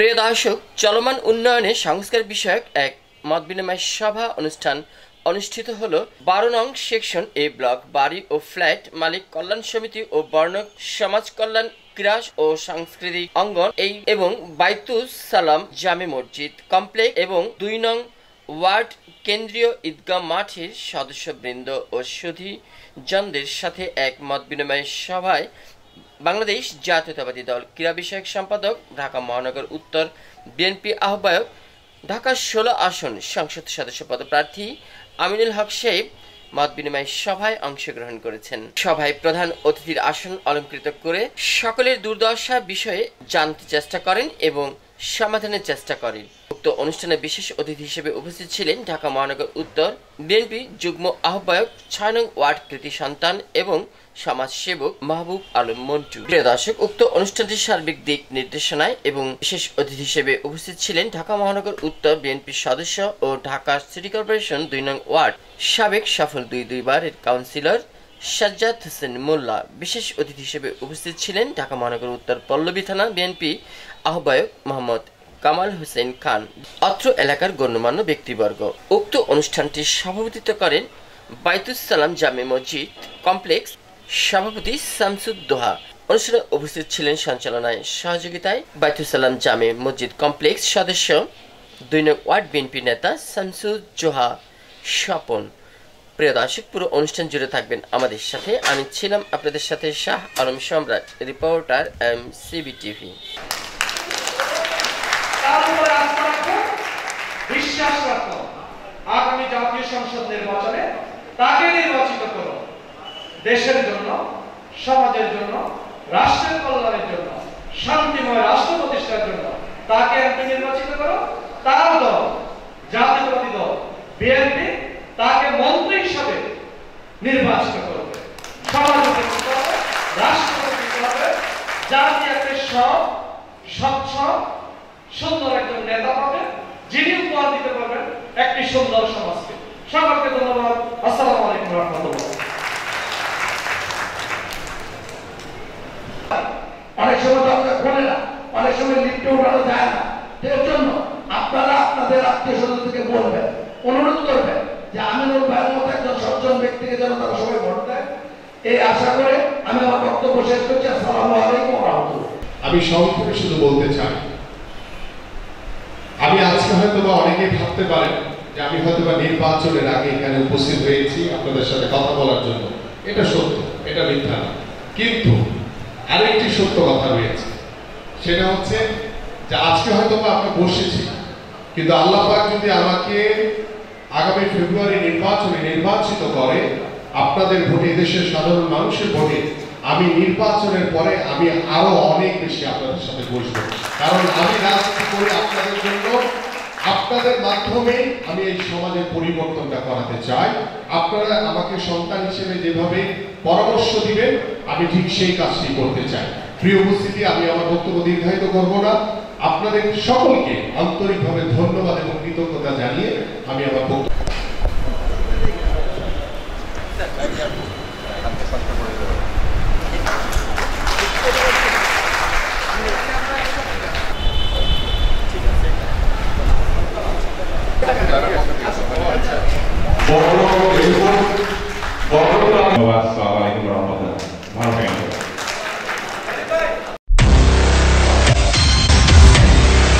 প্রিয় দর্শক, চলমান উন্নয়নে সংস্কার বিষয়ক এক মতবিনিময় সভা অনুষ্ঠান অনুষ্ঠিত হলো ১২ নং সেকশন এ ব্লক বাড়ি ও ফ্ল্যাট মালিক কল্যাণ সমিতি ও বর্ণক সমাজ কল্যাণ ক্রীড়া ও সাংস্কৃতিক অঙ্গন এবং বাইতুস সালাম জামে মসজিদ কমপ্লেক্স এবং ২ নং ওয়ার্ড কেন্দ্রীয় ঈদগাহ মাঠের সদস্যবৃন্দ ও সুধীজনদের সাথে এক মতবিনিময় সভায় বাংলাদেশ জাতীয়তাবাদী দল ক্রীড়া বিষয়ক সম্পাদক, ঢাকা মহানগর উত্তর বিএনপি আহ্বায়ক, ঢাকা ১৬ আসন সংসদ সদস্য পদপ্রার্থী আমিনুল হক সাহেব মতবিনিময় সভায় অংশগ্রহণ করেছেন। সভায় প্রধান অতিথির আসন অলঙ্কৃত করে সকলের দুর্দশা বিষয়ে জানতে চেষ্টা করেন এবং সমাধানের চেষ্টা করেন। উক্ত অনুষ্ঠানে বিশেষ অতিথি হিসেবে উপস্থিত ছিলেন ঢাকা মহানগর উত্তর বিএনপি যুগ্ম আহ্বায়ক ৬ নং ওয়ার্ড কৃতি সন্তান এবং সমাজসেবক মাহবুব আলম মন্টু। প্রিয় দর্শক, উক্ত অনুষ্ঠানটির সার্বিক দিক নির্দেশনায় এবং বিশেষ অতিথি হিসেবে উপস্থিত ছিলেন ঢাকা মহানগর উত্তর বিএনপির সদস্য ও ঢাকা সিটি কর্পোরেশন ২ নং ওয়ার্ড সাবেক সফল দুইবারের কাউন্সিলর সাজ্জাদ হোসেন মোল্লা। বিশেষ অতিথি হিসেবে উপস্থিত ছিলেন ঢাকা মহানগর উত্তর পল্লবী থানা বিএনপি আহ্বায়ক মোহাম্মদ কামাল হোসেন খান, অত্র এলাকার গণ্যমান্য ব্যক্তিবর্গ। উক্ত অনুষ্ঠানটির সভাপতিত্ব করেন বাইতুস সালাম জামে মসজিদ কমপ্লেক্স সভাপতি শামসুদ্দোহা। অনুষ্ঠানে উপস্থিত ছিলেন সঞ্চালনায় সহযোগিতায় বাইতুস সালাম জামে মসজিদ কমপ্লেক্স সদস্য ২ নং ওয়ার্ড বিএনপি নেতা শামসুজ্জোহা স্বপন। প্রিয় দর্শক, পুরো অনুষ্ঠান জুড়ে থাকবেন আমাদের সাথে। আমি ছিলাম আপনাদের সাথে শাহ আলম সম্রাট, রিপোর্টার MCB টিভি। বিশ্বাস রাখো, আগামী জাতীয় সংসদ নির্বাচনে তাকে নির্বাচিত করো, দেশের জন্য, সমাজের জন্য, রাষ্ট্রের কল্যাণের জন্য, শান্তিময় রাষ্ট্র প্রতিষ্ঠার জন্য তাকে এমপি নির্বাচিত করো। তার দল জাতীয়তাবাদী দল বিএনপি তাকে মন্ত্রী হিসাবে নির্বাচিত করবে, সমাজপতি করবে, রাষ্ট্রপতি করবে, জাতি একটা স্বচ্ছ সুন্দর একজন নেতা পাবে, যিনি উপহার দিতে পারবেন একটি সুন্দর সমাজকে। সকলকে ধন্যবাদ। আসসালামু আলাইকুম ওয়া রাহমাতুল্লাহ। অনেক সময় তো আমরা বলে না, অনেক সময় লিফটে উঠানো যায় না, এর জন্য আপনারা আপনাদের আত্মীয় স্বজনদেরকে বলবেন, অনুরোধ করবেন যে আমিনুল ভাইয়ের মতো একজন সজ্জন ব্যক্তিকে যেন তারা সবাই ভোট দেয়। এই আশা করে আমি আমার বক্তব্য শেষ করছি। আসসালামু আলাইকুম ওয়া রাহমাতুল্লাহ। আমি সংক্ষেপে শুধু বলতে চাই, আমি আজকে হয়তো বা অনেকেই ভাবতে পারেন যে আমি হয়তো বা নির্বাচনের আগে এখানে উপস্থিত হয়েছি আপনাদের সাথে কথা বলার জন্য। এটা সত্য, এটা মিথ্যা না। কিন্তু আরেকটি সত্য কথা রয়েছে, সেটা হচ্ছে যে আজকে হয়তো বা আমরা বসেছি, কিন্তু আল্লাহ পাক যদি আমাকে আগামী ফেব্রুয়ারি নির্বাচনে নির্বাচিত করে আপনাদের ভোটে, দেশের সাধারণ মানুষের ভোটে, আমি নির্বাচনের পরে আমি আরো অনেক বেশি আপনাদের সাথে বসবো। কারণ আমি রাজনীতি করি আপনাদের জন্য, আপনাদের মাধ্যমে আমি এই সমাজের পরিবর্তনটা করাতে চাই। আপনারা আমাকে সন্তান হিসেবে যেভাবে পরামর্শ দিবেন আমি ঠিক সেই কাজটি করতে চাই। প্রিয় উপস্থিতি, আমি আমার বক্তব্য দীর্ঘায়িত করব না। আপনাদের সকলকে আন্তরিকভাবে ধন্যবাদ এবং কৃতজ্ঞতা জানিয়ে আমি আমার বক্তব্য